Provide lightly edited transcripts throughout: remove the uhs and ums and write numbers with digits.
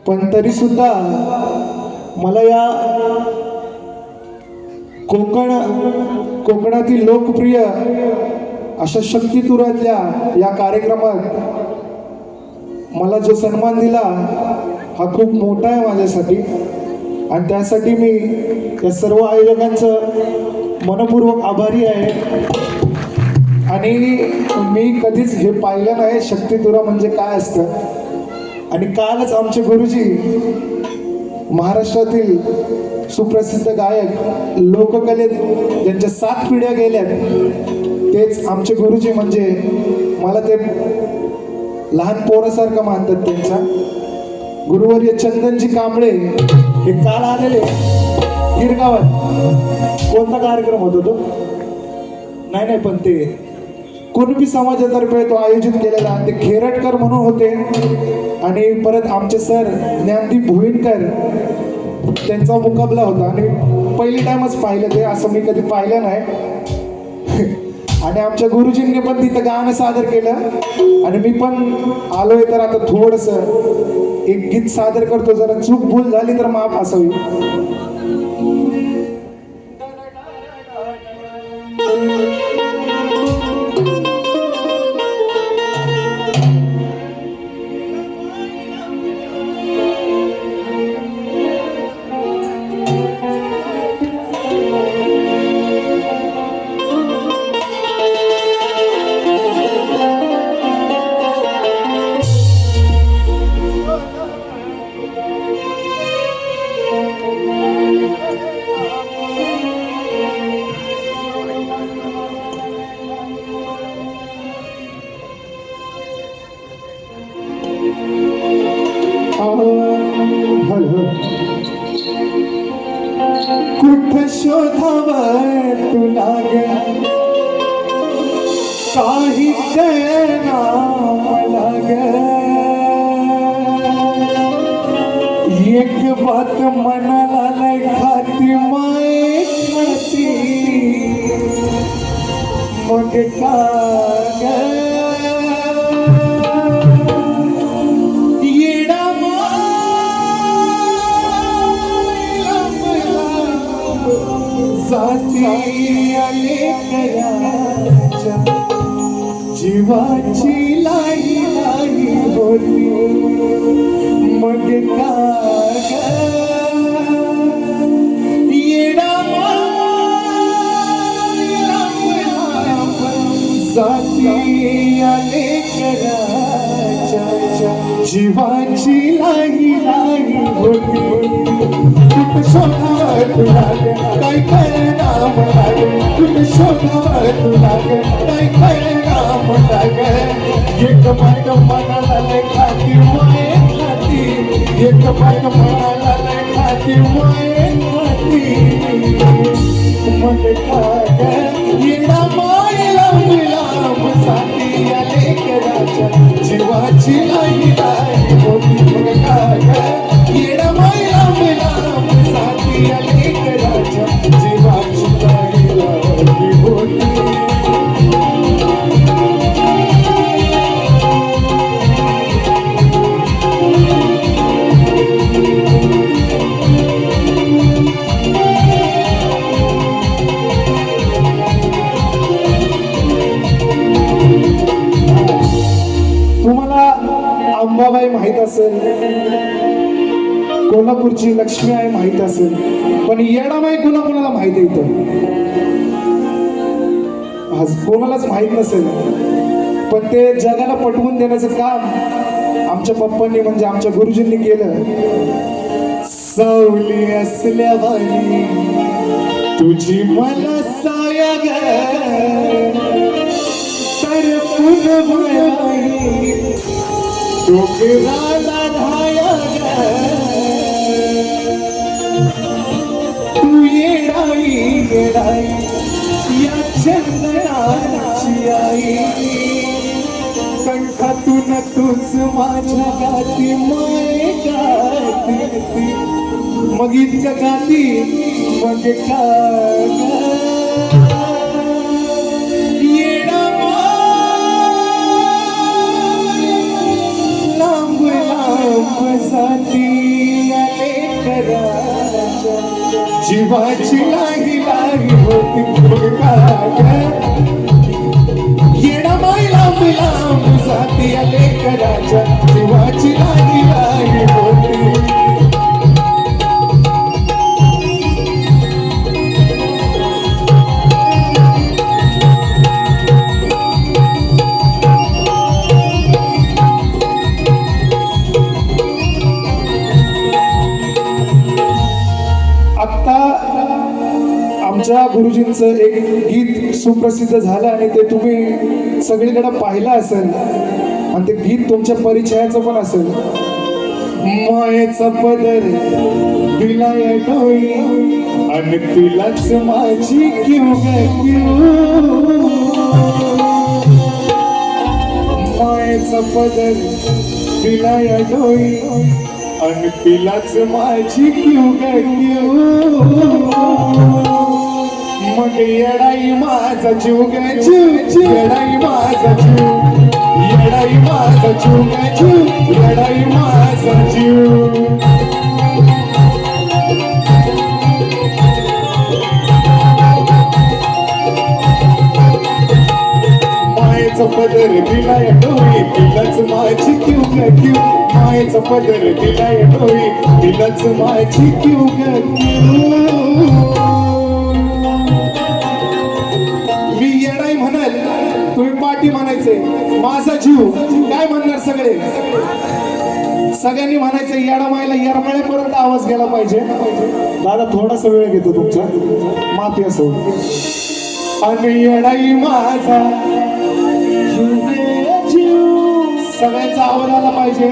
पण तरी सुद्धा मला या कोकणातील लोकप्रिय अशा शक्तितुरातल्या या कार्यक्रमात मला जो सन्मान दिला हा खूप मोठा आहे माझ्यासाठी, आणि त्यासाठी मी या सर्व आयोजकांचं मनपूर्वक आभारी आहे. आणि मी कधीच हे पाहिलं नाही शक्तितुरा म्हणजे काय असतं. आणि कालच आमचे गुरुजी, महाराष्ट्रातील सुप्रसिद्ध गायक, लोककलेत ज्यांच्या 7 पिढ्या गेल्यात, तेच आमचे गुरुजी. म्हणजे मला ते लहान पोरासारखं मानतात. त्यांचा गुरुवर्य चंदनजी कांबळे हे काल आलेले गिरगावात. कोणता कार्यक्रम होता तो? नाही, पण ते कुणबी समाजातर्फे तो आयोजित केलेला, आणि ते खेरटकर म्हणून होते. आणि परत आमचे सर ज्ञानदीप भुईनकर, त्यांचा मुकाबला होता. आणि पहिली टाइमच पाहिलं ते, असं मी कधी पाहिलं नाही. आणि आमच्या गुरुजींनी पण तिथं गाणं सादर केलं, आणि मी पण आलोय. तर आता थोडंसं एक गीत सादर करतो, जरा चूक भूल झाली तर माफ असावी. कुठं शोधावं तुला ग, काही कळना मला ग. एक बात मनाला लय खाती माय खाती, मग का ग. जीवाची लाई लाई होती, मग का येडा जाती आले कराच्या, जीवाची लाई लाई होती. कुठं शोधावं तुला ग, काय कळना मला ग. कुठं शोधावं तुला ग, काय कळना मला ग. एक बात मनाला लय खाती माय खाती, एक बात मनाला लय खाती माय खाती, मग का ग. येडा माय लांब लांब साथी आले कराच्या, जीवाची लाई लाई होती, मग का ग. येडा माय लांब लांब साथी आले कराच्या, जीवाची लाई लाई होती. तुम्हाला अंबाबाई माहित असेल, कोल्हापूरची लक्ष्मी आई माहित असेल, पण येडाबाई कोणाला माहित आहे? इथं आज कोणालाच माहित नसेल. पण ते जगाला पटवून देण्याचं काम आमच्या पप्पांनी, म्हणजे आमच्या गुरुजींनी केलं. सावली असल्यावानी तुझी मला साया ग, तर पुनवाई डोकराला धाया ग. तू येडाई येडाई या चंदनाची आई, कंठातून तूच माझ्या गाती माय गाती, मग इतकं गाती मग का येडा लांब लांब मुसाती आले कराच्या जीवाची लाही लाही होती येणा मायला मिला मुसाती आले कराच्या जीवाची लाही लाही होती आमच्या गुरुजींचं एक गीत सुप्रसिद्ध झालं आणि ते तुम्ही सगळीकडे पाहिलं असेल आणि ते गीत तुमच्या परिचयाचं पण असेल. मायेचा पदर दिलाय डोई आणि तिलाच माझी क्यू मायेचा पदर दिलाय डोई आणि तिलाच माझी क्यू मग येडाई माझा जीव ग जीव येडाई माझा जीव येडाई माझा जीव ग जीव येडाई माझा जीव मायेचा पदर दिलाय डोई तिलाच माझी क्यू ग मायेचा पदर दिलाय डोई तिलाच माझी क्यू तुम्ही पाठी म्हणायचे माझा जीव काय म्हणणार सगळे सगळ्यांनी म्हणायचं येडा मायला येरमळ्यापर्यंत आवाज गेला पाहिजे. दादा थोडासा वेळ घेतो तुमचा माफी असो आणि येडाई माझा सगळ्यांचा आवाज आला पाहिजे.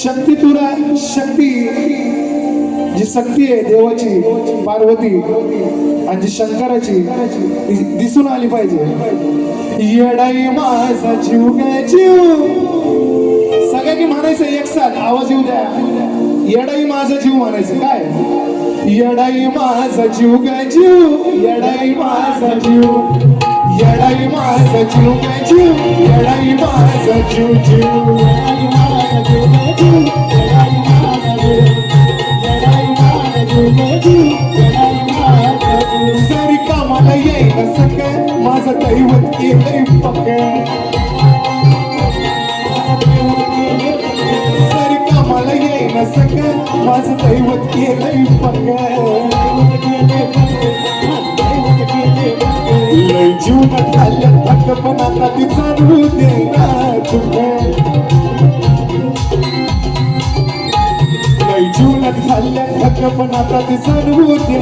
शक्ती तुला शक्ती जी शक्ती आहे देवाची पार्वती आणि जी शंकराची दिसून आली पाहिजे. येडाई माझा जीव ग जीव सगळ्यांनी म्हणायचं एक साथ आवाज येऊ द्या. येडाई माझा जीव म्हणायचं काय येडाई माझा जीव ग जीव येडाई माझा जीव येडाई माझा जीव ग जीव येडाई माझा जीव जीव येडाई माझा जीव ग जीव येडाई माझा जीव जरी कामाला येईन सक माझं दैवत केलंय पक्क जरी कामाला येईन सक माझं दैवत केलंय पक्क लय जीवनात झालं थक पण आता ती जाणू दे ना जीवनात झाल्या थक पण आता ते जाणवू दे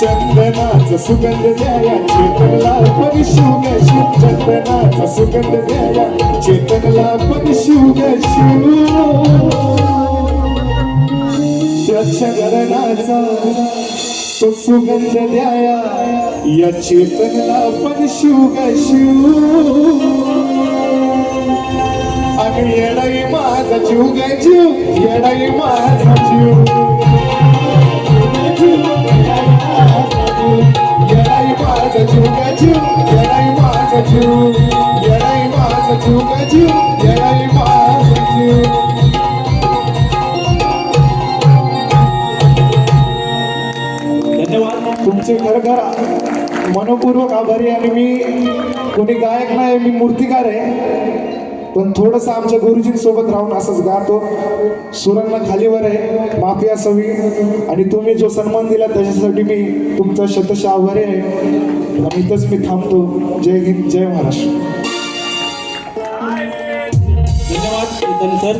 चंदनाचा सुगंध द्याया चेतनला पण शिव ग शिव चंदनाचा सुगंध द्याया चेतनला पण शिव ग शिव त्याच्या घरणाचा तो सुगंध द्याया या चेतनला पण शिव ग शिव आणि येडाई माझा जीव ग जीव येडाई माझा जीव येडाई माझा जीव ग जीव येडाई माझा जीव येडाई माझा जीव ग जीव येडाई माझा जीव. धन्यवाद तुमचे खरखर मनपूर्वक आभारी. आणि मी कोणी गायक नाही मी मूर्तिकार आहे पण थोडंसं आमच्या गुरुजींसोबत राहून असंच गातो. सुरांना खालीवर आहे माफी असावी आणि तुम्ही जो सन्मान दिला त्याच्यासाठी मी तुमचा शतश आभारी आहे. आणि इथंच मी थांबतो. जय हिंद जय महाराष्ट्र. धन्यवाद सर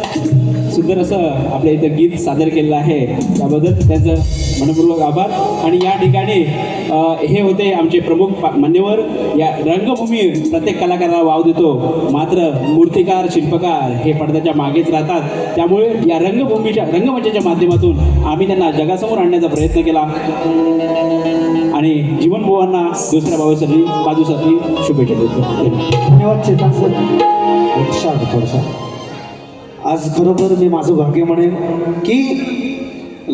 सुंदर असं आपल्या इथं गीत सादर केलेलं आहे त्याबद्दल त्यांचं मनपूर्वक आभार. आणि या ठिकाणी हे होते आमचे प्रमुख मान्यवर. या रंगभूमी प्रत्येक कलाकाराला वाव देतो मात्र मूर्तिकार शिल्पकार हे पडद्याच्या मागेच राहतात. त्यामुळे या रंगमंचाच्या माध्यमातून आम्ही त्यांना जगासमोर आणण्याचा प्रयत्न केला आणि जीवन भावांना दुसऱ्या बाजूसाठी शुभेच्छा देतो. धन्यवाद चेतन सर. थोडसा आज खरोखर मी माझं भाग्य म्हणेन की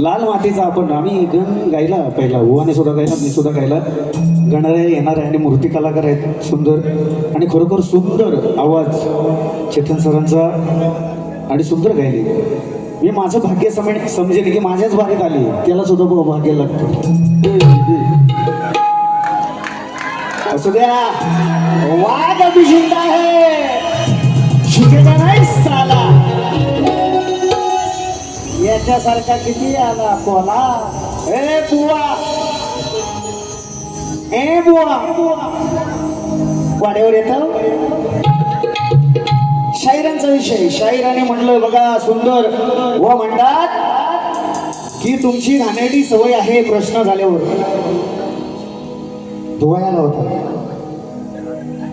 लाल मातीचा आपण आम्ही गण गायला पहिला ओवाने सुद्धा गायला मी सुद्धा गायला गणराय येणार आहे आणि मूर्ती कलाकार आहेत सुंदर आणि खरोखर सुंदर आवाज चेतन सरांचा आणि सुंदर गायले. मी माझं भाग्य समजेल की माझ्याच बारीत आली त्याला सुद्धा भाग्य लागतं. असू द्या वाघ अभी जिंदा है शिकेगा नाही साला. याच्यासारखा किती आला कोला. ए बुवा ए बुवा वाड्यावर येतो. शाहिरांचा विषय शाहिराने म्हटलं बघा सुंदर व म्हणतात की तुमची घाणेरडी सवय आहे. प्रश्न झाल्यावर धुवायला होता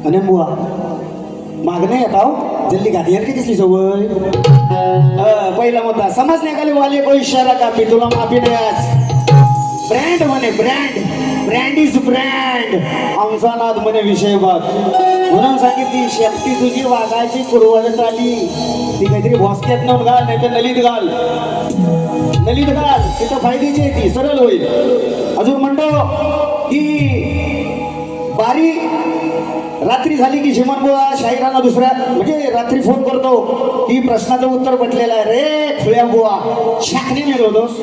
आणि बुवा मागणं येता जल्ली गादीवर की दिसली सवय. पहिला मुद्दा समजने वाले को इशारा कापी तुला माफी नाही आज. ब्रँड म्हणे ब्रँड इज ब्रँड. आमचा नाद म्हणे विषय बघ म्हणून सांगितली शेपटी तुझी वाघाची कुरवडत आली. ती काहीतरी भोसक्यात नव्हतं घाल नाही तर नलीत घाल तिथं फायद्याची आहे ती सरळ होईल. अजून म्हणतो की बारी रात्री झाली की झिमन बुवा शाहिरांना दुसऱ्या म्हणजे रात्री फोन करतो की प्रश्नाचं उत्तर पटलेलं आहे रे खुळ्या बुवा. शाखने नेलो होतोस.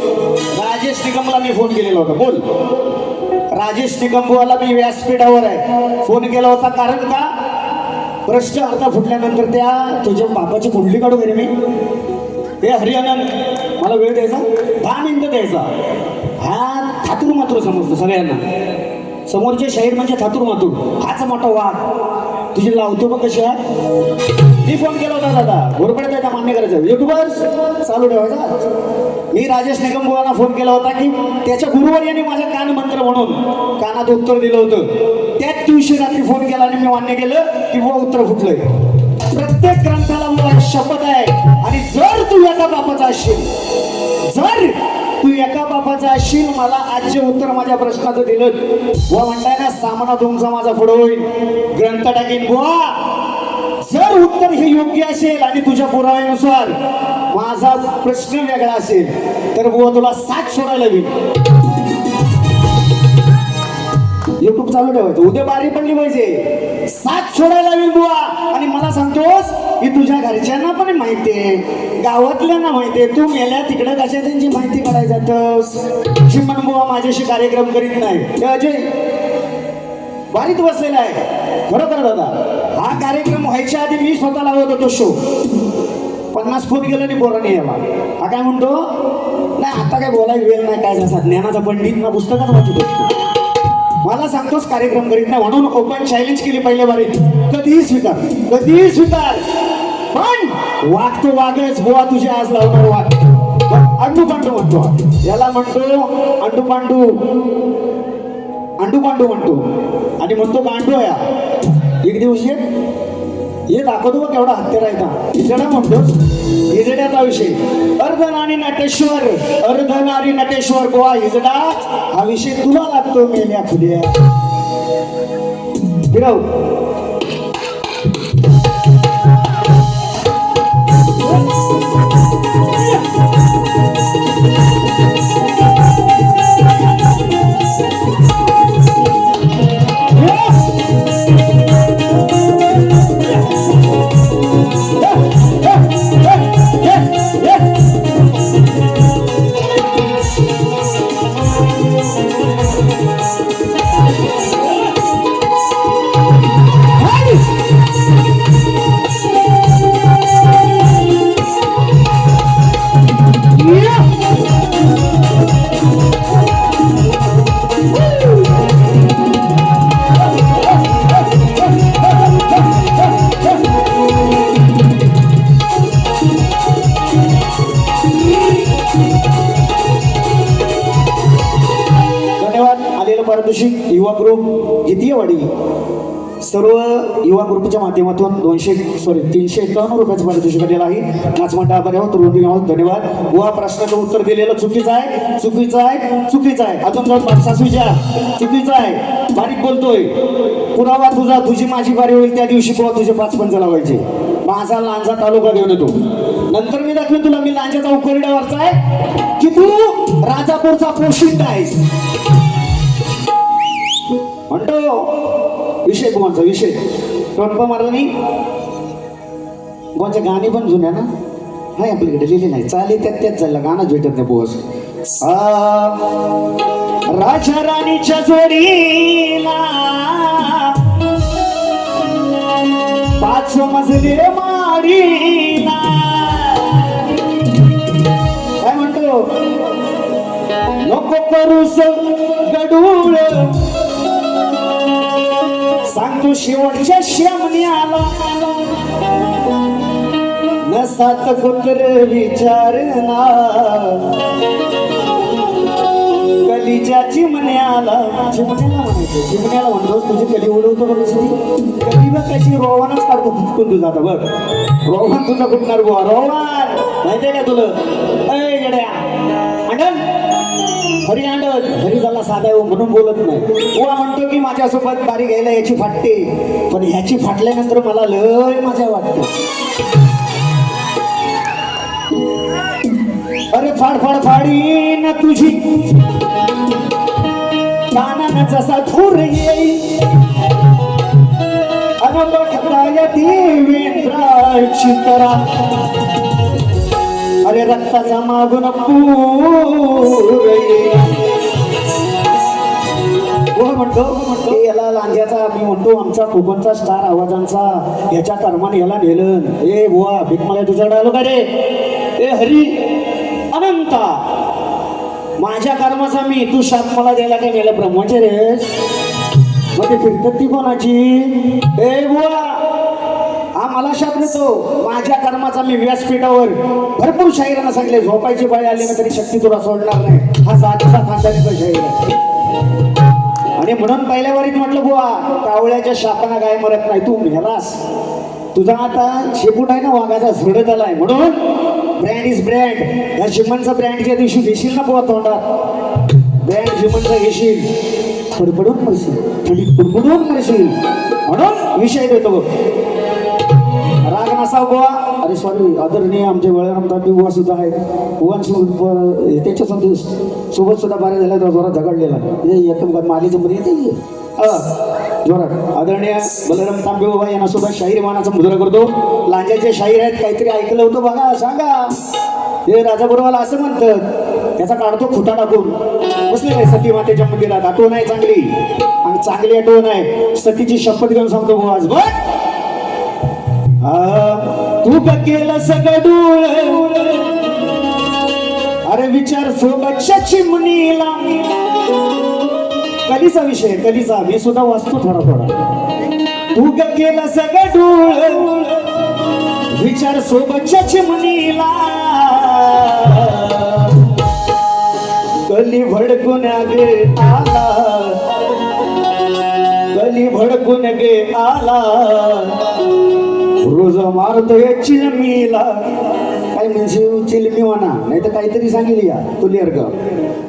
राजेश निकमला मी फोन केलेला होता. बोल राजेश निकम बुवाला मी व्यासपीठावर आहे फोन केला होता. कारण का प्रश्न अर्धा फुटल्यानंतर त्या तुझ्या बापाची कुंडली काढू घरी मी. हे हरियाणा मला वेळ द्यायचा 10 मिनिटं द्यायचा. हा थातूर मातूर समजतो सगळ्यांना. समोरचे शाहीर म्हणजे थातूर मातूर हाच मोठा वाघ. तुझी लावतो मग कशी आहे. मी फोन केला होता दादा घोरपडे द्यायचा मान्य करायचं युट्यूबर चालू ठेवायचा. मी राजेश निकम बुवांना फोन केला होता की त्याच्या गुरुवर यांनी माझ्या कान मंत्र म्हणून कानात उत्तर दिलं होतं. त्याच दिवशी रात्री फोन केला आणि मी मान्य केलं की बुवा उत्तर फुटलंय. प्रत्येक ग्रंथाला बुवा शपथ आहे. आणि जर तू एका बापाचा असशील मला आज जे उत्तर माझ्या प्रश्नाचं दिलं बुवा म्हणताय ना सामना तुमचा माझा पुढे होईल. ग्रंथ टाकीन बुवा. जर उत्तर हे योग्य असेल आणि तुझ्या पुराव्यानुसार माझा प्रश्न वेगळा असेल तर बुवा तुला 7 सोडायला होईल. युट्यूब चालू ठेवायचं. उद्या बारी पडली पाहिजे 7 सोडायला होईल बुवा. आणि मला सांगतोस की तुझ्या घरच्यांना पण माहितीये गावातल्यांना माहितीये तू मेल्या तिकडे कशा त्यांची माहिती काढायला जातस. चिमण बुवा माझ्याशी कार्यक्रम करीत नाही. अजय बारीत बसलेला आहे. खरोखर दादा हा कार्यक्रम व्हायच्या आधी मी स्वतः लावत होतो शो. 50 फोन गेलं नाही पोराने याला. हा काय म्हणतो नाही आता काय बोलायला वेळ नाही काय जसा ज्ञानाचा पंडित ना पुस्तकात वाचत असतो. मला सांगतोस कार्यक्रम करीत नाही म्हणून ओपन चॅलेंज केली पहिल्या बारीत. कधीही स्वीकार पण वाघ तो वाघच बुवा. तुझे आज लावणार वाघ अंडू पांडू म्हणतो. याला म्हणतो अंडू पांडू म्हणतो आणि म्हणतो गांडू या. एक दिवस ये दाखवतो बघ केवढा हत्यार आहे. इजडा म्हणतोस. इजड्याचा विषय अर्धनारी नटेश्वर बुवा हिजडा हा विषय तुला लागतो मेल्या खुल्या फिरव. पारितोषिक युवा ग्रुप गीतीयवाडी सर्व युवा ग्रुपच्या माध्यमातून 351 रुपयाचं पारितोषिक दिलेलं आहे. नाचमंडळ आभारी आहोत, तरुण आहोत, धन्यवाद. बुवा प्रश्नाचं उत्तर दिलेलं चुकीचं आहे, चुकीचं आहे, चुकीचं आहे. अजून जाऊन सासूच्या चुकीचं आहे, बारीक बोलतोय. पुरावा तुझा, तुझी माझी बारी होईल त्या दिवशी बुवा तुझे 5 पंच लावायचे. माझा लांजा तालुका घेऊन येतो, नंतर मी दाखवेन तुला मी लांजाचा उकरड्यावरचा आहे की तू राजापूरचा पोशिंदा आहेस. म्हणतो विषय बुवांचा विषय टोटपा मारला नाही. बुवांचे गाणे पण जुन्या ना, नाही आपल्याकडे लिहिले नाही, चालेल त्यात झालं गाणंच भेटत नाही बुवास. राजा राणीच्या जोडीला 5 मजले माडीला. काय म्हणतो, नको करूस गडूळ, सांगतो शेवटच्या श्यामण्याला. न 7 कुत्र विचारना, कलीच्या चिमण्याला. चिमण्याला म्हणायचं, चिमण्याला म्हणतोस तुझी कली उडवतो बघ कशी, कली बघ कशी रोवानच काढतो फुटकून तुझा. आता बघ रोहन तुझा कुठणार बुवा, रोहन माहितीये का तुला. अय गड्या अंडन, हरी अंडन, हरी झाला साधा म्हणून बोलत नाही. बुवा म्हणतो की माझ्यासोबत बारी घ्यायला याची फाटते, पण ह्याची फाटल्यानंतर मला लय मजा वाटते. अरे फाड फाडी न तुझी कानानं जसा धूर येई, अनबठताय देवेंद्राची तरा. अरे रक्ताचा मागून पूर येई. म्हणतो याला लांज्याचा, मी म्हणतो आमचा कोकणचा स्टार आवाजांचा, याच्या कर्माने याला नेलं. ए बुवा भीक मला तुझ्याकडे आलो का रे. ए हरी अनंता, माझ्या कर्माचा मी, तू शाप मला द्यायला काय नेलं ब्रह्मचर्यस. मग ते फिरतात ती कोणाची. ए बुवा हा मला शाप देतो, माझ्या कर्माचा मी व्यासपीठावर भरपूर शाहिरांना सांगले, झोपायची बाई आली ना तरी शक्ती तुला सोडणार नाही. हा जातीचा खानदानीचा शाहीर आहे. आणि म्हणून पहिल्या वारीत म्हटलं बुवा कावळ्याच्या शापाना काय मरत नाही, तू मेलास. तुझा आता शेपूट आहे ना वाघाचा झडत आलाय. म्हणून ब्रँड इज ब्रँड. या चिमणचा ब्रँडच्या दिवशी घेशील ना बुवा तोंडात, ब्रँड चिमणचा घेशील, फडफडून मरशील, थंडीत फडफडून मरशील. म्हणून विषय देतो बघ, राग नसाव बुवा. अरे सॉरी, आदरणीय आमचे बळराम तांबे बुवा सुद्धा आहेत. बुवांसोबत त्याच्या सोबत सुद्धा बारे झाल्या, जोरात झगडलेला एकदम मालीचं मध्ये येते जोरात. आदरणीय बलराम तांबे बाबा यांना सुद्धा शाहीर मानाचा मुजरा करतो. लांजाचे शाहीर आहेत, काहीतरी ऐकलं होतं बघा, सांगा. हे राजाबरोबर असं म्हणतात, त्याचा काढतो खुटा टाकून बसले काय सती मातेच्या मंदिरात. आठवण आहे चांगली, आणि चांगली आठवण आहे. सतीची शपथ घेऊन सांगतो बुवा आज बघ. तू केलं सगळं, अरे विचार सोबतच्या चिमणीला. कलीचा विषय, कलीचा मी सुद्धा वाचतो थोडा. तू केलं सगळं, विचार सोबतच्या चिमणीला. कली भडकून गे आला, कली भडकून गे आला. रोज मारतोय चिलमीला. काय म्हणजे चिलमी म्हणा, नाही तर काहीतरी सांगेल या तुलियर ग.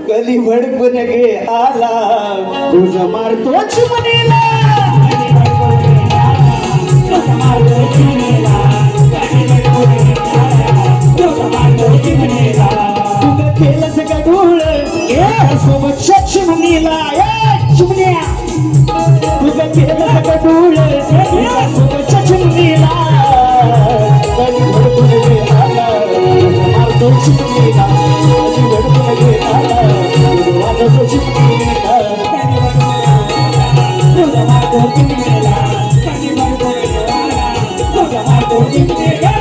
कली भडकून गे आला, रोज मारतो चिमणीला. तुझं केलंस गडूळ सोबतच्या चिमणीला. चिमण्या तुझं केलंस गडूळ सोबतच्या चिमणीला. कली भडकून गे आला, मारतो चिमणीला. कली भडकून गे आला, वाजवतो चिमणीला. तुझं मारतो चिमणीला. कली भडकून गे आला, तुझं मारतो चिमणीला.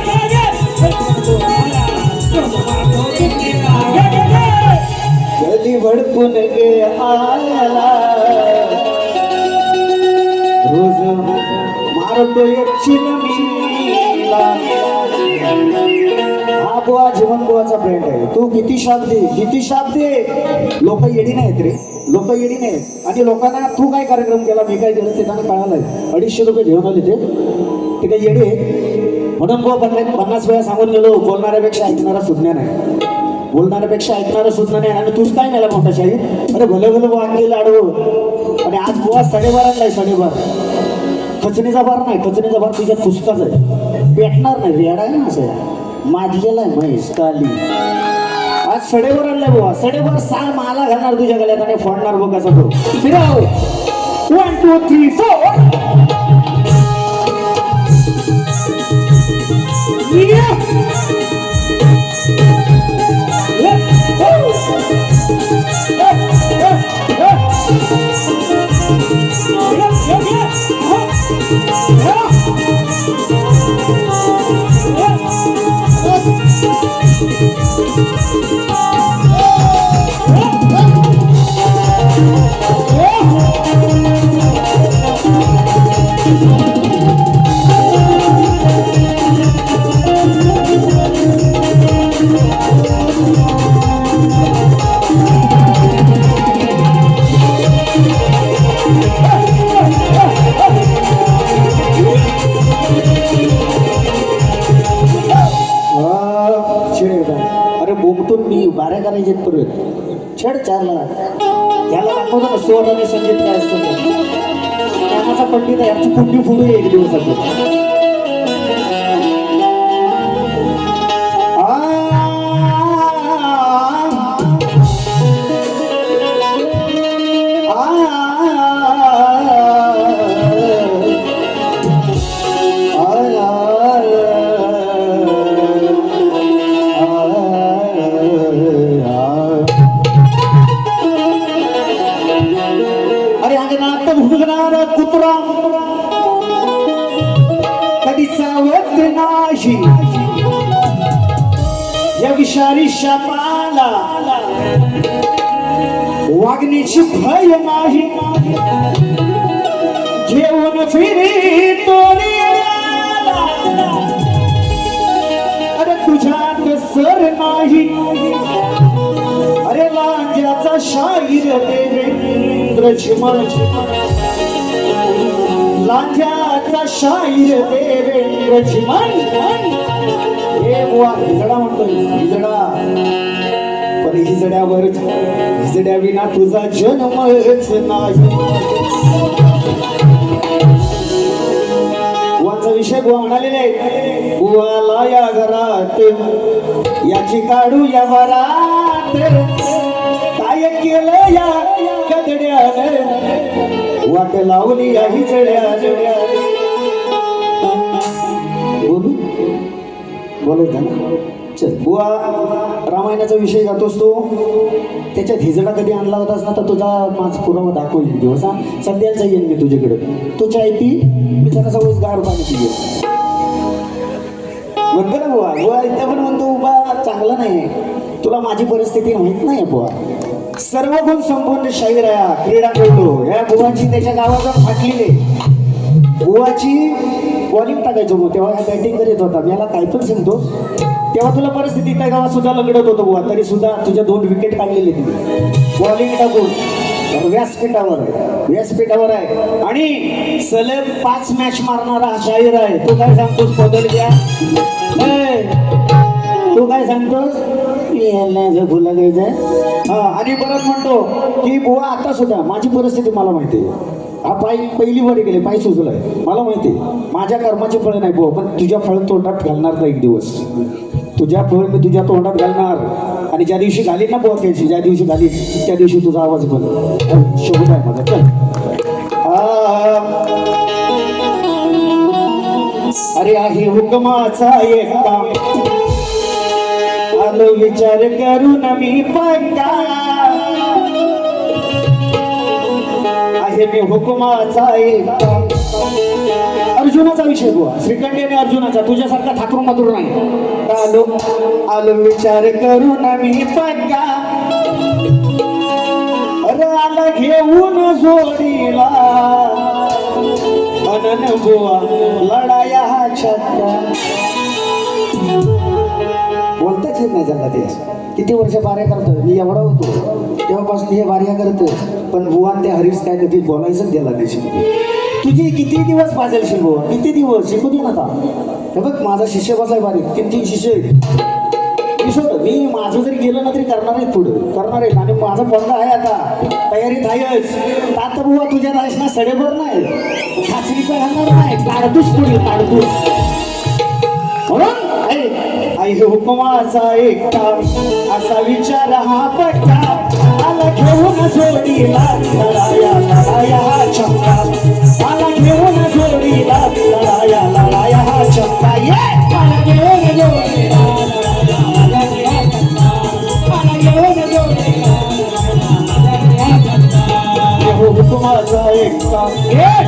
कली भडकून गे आला, रोज मारतोय चिलमीला. हा बुवा जीवन बुवाचा ब्रँड आहे. तू किती शाप दे लोक येडी नाहीत रे, लोक येडी नाहीत. आणि लोकांना तू काय कार्यक्रम केला मी काय केलं ते त्यांना कळालंय. 250 रुपये घेऊन आले ते काय येडी आहे. म्हणून बुवा 50 वेळा सांगून गेलो, बोलणाऱ्यापेक्षा ऐकणारा सुज्ञान आहे, बोलणाऱ्यापेक्षा ऐकणारा सुज्ञान आहे. आणि तूच काय नेला मोठा शाही, अरे भले भले वांगे लाडू. आणि आज बुवा 12:30 नाही, 12:30 खचणीचा बार नाही, खचणीचा बार तुझ्या पुस्तकाच आहे, पेटणार नाही. रेडा आहे ना असं माझ्याला आहे म्हैस काली. आज 12:30 आणलाय बुवा, 12:30 साल माला घालणार तुझ्या गळ्यात आणि फोडणार बघ कसं तो. फिराव 1 2 3 4 मी बाऱ्या करायचे परत छेड 4 लाख याला दाखवतो ना स्वर आणि संगीत काय असतं. त्याचा पंडित आहे, याची पुंडी फुडू एक दिवसात. कुत्रा कधी सावध नाही या विषारी शापाला, वागण्याची भय नाही, घेऊन फिरी तोऱ्याला. अरे तुझ्यात सर नाही, अरे लांज्याचा शाहीर देवेंद्र चिमण, लांज्याचा शाहीर देवेंद्र चिमण. हे बुवा हिजडा म्हणतोय, हिजडा. पण हिजड्यावर हिजड्या विना तुझा जन्मच नाही. बुवाचा विषय बुवा म्हणालेले आहे, बुवाला या घरात याची काढू या वरात, काय केलं या गदड्यानं, वाट लावली या हिजड्यानं. बोलू ना. चल बुवा, रामायणाचा विषय जातोस तू, त्याच्यात हिजडा कधी आणला होतास ना तर तुझा माझ पुरावा दाखवली दिवस. सध्याचा येईन मी तुझ्याकडे, तू चाय पी, मी त्याला सगळं गार पाणी पिये म्हणतो ना बुवा. बुवा इथे पण म्हणतो उभा चांगला नाही, तुला माझी परिस्थिती माहित नाही बुवा. सर्व गुण संपूर्ण शाहीर आहे, क्रीडा खेळतो. या बुवाची त्याच्या गावात फाटलेली, बुवाची बॉलिंग टाकायचो मग तेव्हा बॅटिंग करीत होता. मला काय पण सांगतोस, तेव्हा तुला परिस्थिती त्या गावात सुद्धा लगडत होतो बुवा, तरी सुद्धा तुझ्या 2 विकेट काढलेले तिथे बॉलिंग टाकून. व्यासपीठावर आहे आणि सलग 5 मॅच मारणारा शाहीर आहे. तू काय सांगतोस बदल घ्या, तू काय सांगतोस फुला घ्यायचंय. आणि परत म्हणतो की बुवा आता सुद्धा माझी परिस्थिती मला माहिती आहे. हा पाय पहिली वर गेले, पाय सुचलाय, मला माहिती आहे. माझ्या कर्माचे फळ नाही बुवा, पण तुझ्या फळ तोंडात घालणार नाही एक दिवस. तुझ्या फळ मी तुझ्या तोंडात घालणार. आणि ज्या दिवशी घालीन ना बुवा त्याची, ज्या दिवशी घालीन त्या दिवशी तुझा आवाज बंद. शोध आहे माझा. चल. अरे आहे हुकमाचा एक काम, आलो विचार करून मी पक्का, आहे मी हुकुमाचा एक काम. अर्जुनाचा विषय बुवा, श्रीखंडी आणि अर्जुनाचा, तुझ्यासारखा ठाकूर मातूर नाही. आलो विचार करून मी पक्का, आला घेऊन जोडीला, अनन बुवा लढाया छक्का. नाही त्यांना ते. किती वर्ष बाऱ्या करतोय मी, एवढा होतो तेव्हापासून हे बाऱ्या करतोय. पण बुवा ते हरीश काय कधी बोलायचं गेला नाही शिकू. तुझी किती दिवस पाजेल बुवा, किती दिवस शिकू दे ना आता. हे बघ माझा शिष्य बसलाय बारीक, 3-3 शिष्य आहेत. मी माझं जरी गेलं ना तरी करणार आहे, पुढं करणार आहे. आणि माझा पोरगा आहे आता तयारीत आहेच. आता बुवा तुझ्या आहेस ना सडेभर नाही, खाचरीचा घालणार नाही, ताडतूस पुढील ताडतूस. म्हणून आई हुकुमाचा एकटा असा विचार हा पट्टा आला घेऊन जोडीला लढाया लढाया हा चक्का. आला घेऊन जोडीला लढाया लढाया हा चक्का. ये आला घेऊन जोडीला हुकुमाचा एकटा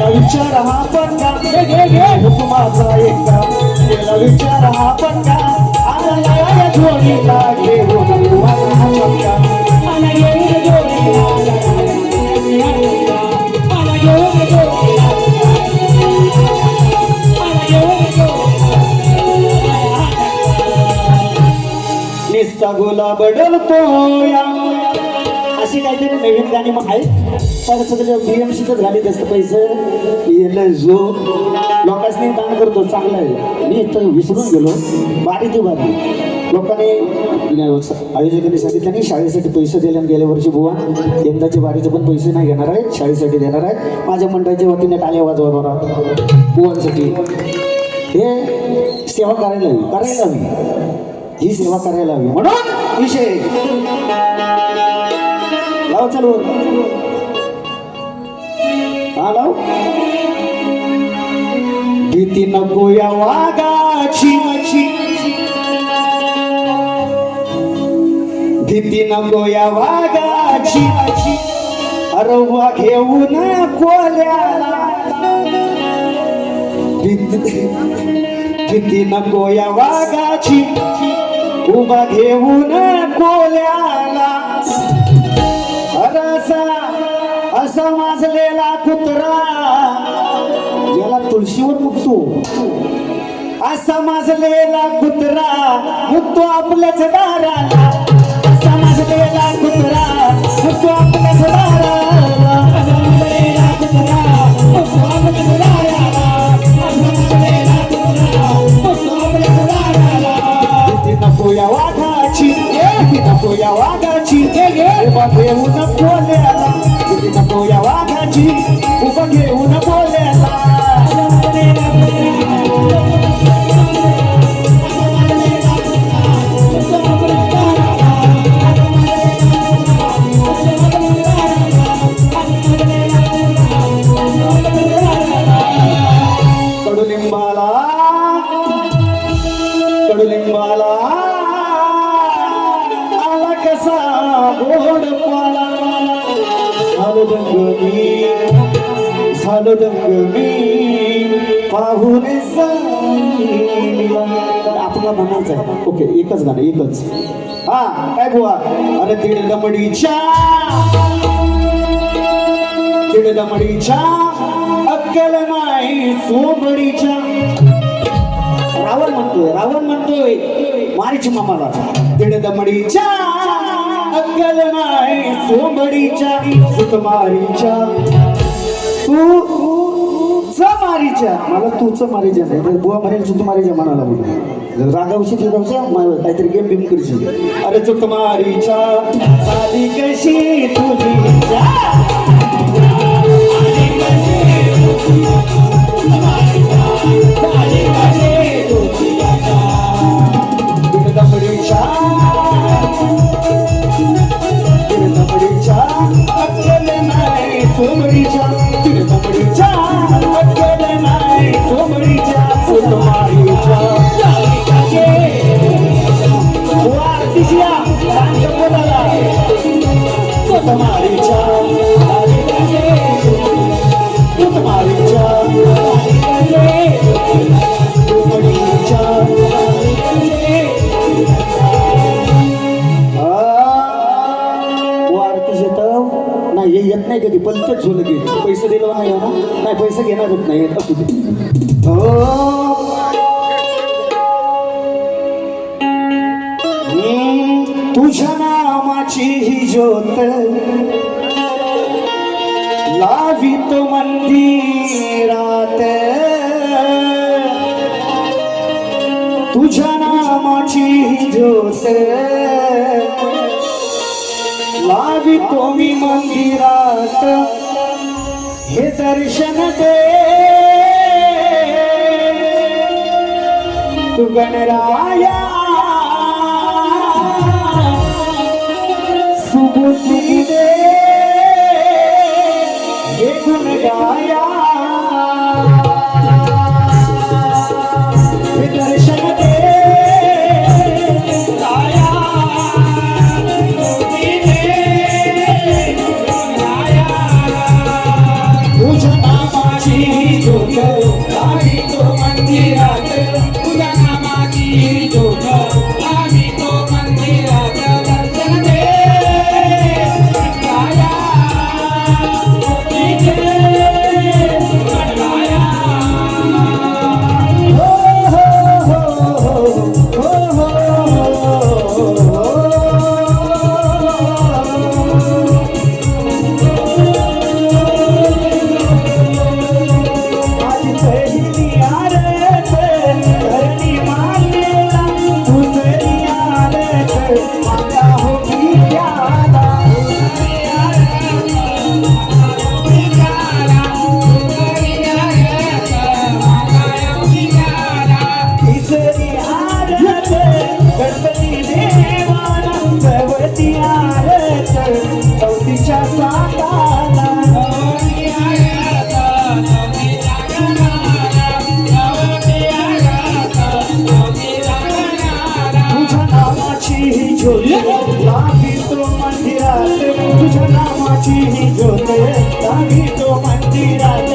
विचार हा पट्टा. हुकुमाचा एकटा विचार हा पट्टा आला या जोडीला घेऊन हा चक्का. आला घेऊन जोडीला निस्ता गुलाब बदलतो या अशी काहीतरी नवीन गाणी मग आहेत. पण सगळं BMCतच घालीत असतं पैसे येलं जो लोकांनी दान करतो चांगलं आहे. मी इथं विसरून गेलो बारी ती बारी. लोकांनी आयोजकांनी सांगितलं नाही शाळेसाठी पैसे दिले आणि गेल्या वर्षी बुवा यंदाच्या बारीचे पण पैसे नाही घेणार आहेत, शाळेसाठी देणार आहेत. माझ्या मंडळाच्या वतीने टाळ्या वाजवा बरा बुवांसाठी. हे सेवा करायला हवी, ही सेवा करायला हवी. म्हणून विषय लाव चालू हा लाव. भीती नको या वाघाची, भीती नको या वाघाची. अरवा घेऊन कोल्याला भीती नको या वाघाची. उभा घेऊन कोल्याला असा माजलेला कुत्रा याला तुळशीवर मुकतो. असा माजलेला कुत्रा मुकतो आपल्याच दाराला. असा माजलेला कुत्रा मुकतो आपल्याच दाराला. असा माजलेला कुत्रा मुकतो आपल्याच दाराला. असा माजलेला कुत्रा मुकतो आपल्याच दाराला. भीती नको या वाघाची, भीती नको या वाघाची. उभा घेऊन कोल्याला, भीती नको या वाघाची. उभा घेऊन कोल्याला. कडुलिंबाला कडुलिंबाला आला कसा गोड पाला. झालो दंग मी पाहून आपला म्हणायचं आहे. ओके एकच गाणं एकच. हा काय बुवा. अरे दीड दमडीच्या अक्कल नाही सोबडीच्या. रावण म्हणतोय मारीच मामाला. दीड दमडीच्या अक्कल नाही सोबडीच्या. सुकुमारीच्या तू मारीच्या. मला तूच मारीच्या नाही, बुवा म्हणेल सुकुमारीच्या म्हणाला. म्हणून रागावशी फिरवशा काहीतरी गेम बिम करशील. अरे सुकुमारीच्या साधी कशी तुझी अक्कल नाही सोबडीच्या. तिरतमडीच्या अक्कल नाही सोबडीच्या. सुकुमारीच्या वारतीच्या सुकुमारीच्या सुकुमारीच्या नाही येत नाही कधी पलकच झोल घे. पैसे दिलं नाही ना, नाही पैसे घेणार होत नाही असू दे. हो नामाची ही ज्योत लावितो मंदिरात तुझ्या नामाची ही ज्योत लावितो मी मंदिरात हे दर्शन दे तू गणराया सुबुद्धी दे हे गुण गाया हे दर्शन दे गाया सुबुद्धी दे गुण गाया तुझ्या नामाची ज्योत लावितो मंदिरात तुझ्या नामाची ज्योत लावितो मंदिरात दर्शन दे गाया सुबुद्धी दे गुण गाया आज पहिली आरत धरणी मातेला दुसरी आरत माता होती त्याला दुसरी आरत माता होती त्याला दुसरी आरत माता होती त्याला तिसरी आरत गणपती देवाला चौथी आरत चौथीच्या साताला चौथी आरत चौथीच्या गणाला चौथी आरत चौथीच्या गणाला तुझ्या नामाची ही ज्योत लावितो मंदिरात तुझ्या नामाची ही ज्योत लावितो मंदिरात